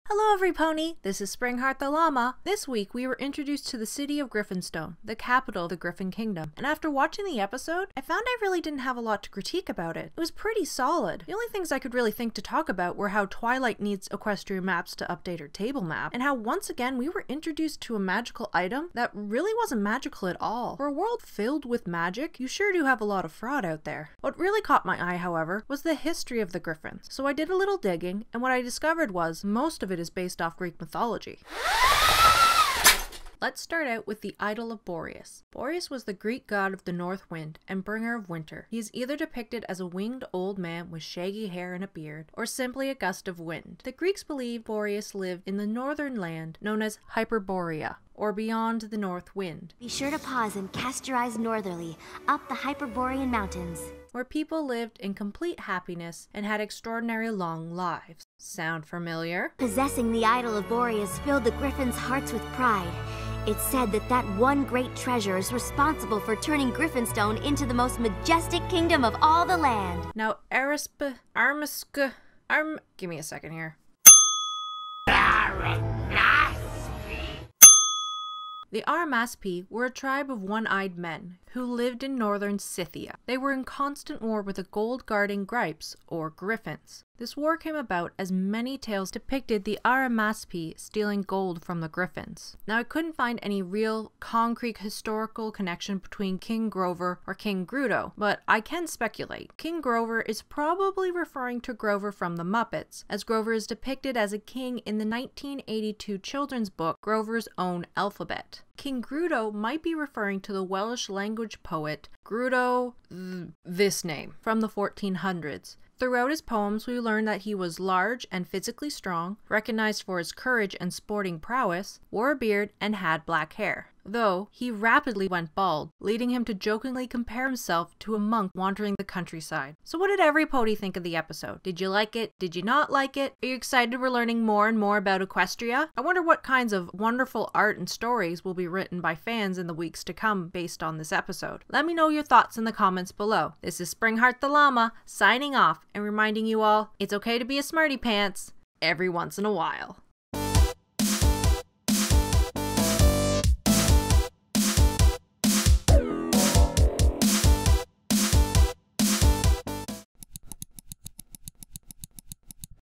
Hello everypony, this is Springheart the Llama. This week we were introduced to the city of Griffinstone, the capital of the Griffin Kingdom, and after watching the episode, I found I really didn't have a lot to critique about it. It was pretty solid. The only things I could really think to talk about were how Twilight needs Equestria Maps to update her table map, and how once again we were introduced to a magical item that really wasn't magical at all. For a world filled with magic, you sure do have a lot of fraud out there. What really caught my eye, however, was the history of the Griffins. So I did a little digging, and what I discovered was most of it is based off Greek mythology. Let's start out with the idol of Boreas. Boreas was the Greek god of the north wind and bringer of winter. He is either depicted as a winged old man with shaggy hair and a beard, or simply a gust of wind. The Greeks believed Boreas lived in the northern land known as Hyperborea, or beyond the north wind. Be sure to pause and cast your eyes northerly, up the Hyperborean mountains, where people lived in complete happiness and had extraordinary long lives. Sound familiar? Possessing the idol of Boreas filled the Griffins' hearts with pride. It's said that that one great treasure is responsible for turning Griffinstone into the most majestic kingdom of all the land. Now, give me a second here. The Arimaspi were a tribe of one-eyed men who lived in northern Scythia. They were in constant war with the gold-guarding Gripes, or Griffins. This war came about as many tales depicted the Arimaspi stealing gold from the Griffins. Now, I couldn't find any real, concrete historical connection between King Grover or King Grudo, but I can speculate. King Grover is probably referring to Grover from the Muppets, as Grover is depicted as a king in the 1982 children's book Grover's Own Alphabet. King Grudo might be referring to the Welsh language poet Grudo, this name, from the 1400s. Throughout his poems, we learn that he was large and physically strong, recognized for his courage and sporting prowess, wore a beard, and had black hair. Though, he rapidly went bald, leading him to jokingly compare himself to a monk wandering the countryside. So what did everybody think of the episode? Did you like it? Did you not like it? Are you excited we're learning more and more about Equestria? I wonder what kinds of wonderful art and stories will be written by fans in the weeks to come based on this episode. Let me know your thoughts in the comments below. This is Springheart the Llama, signing off and reminding you all, it's okay to be a smarty pants every once in a while.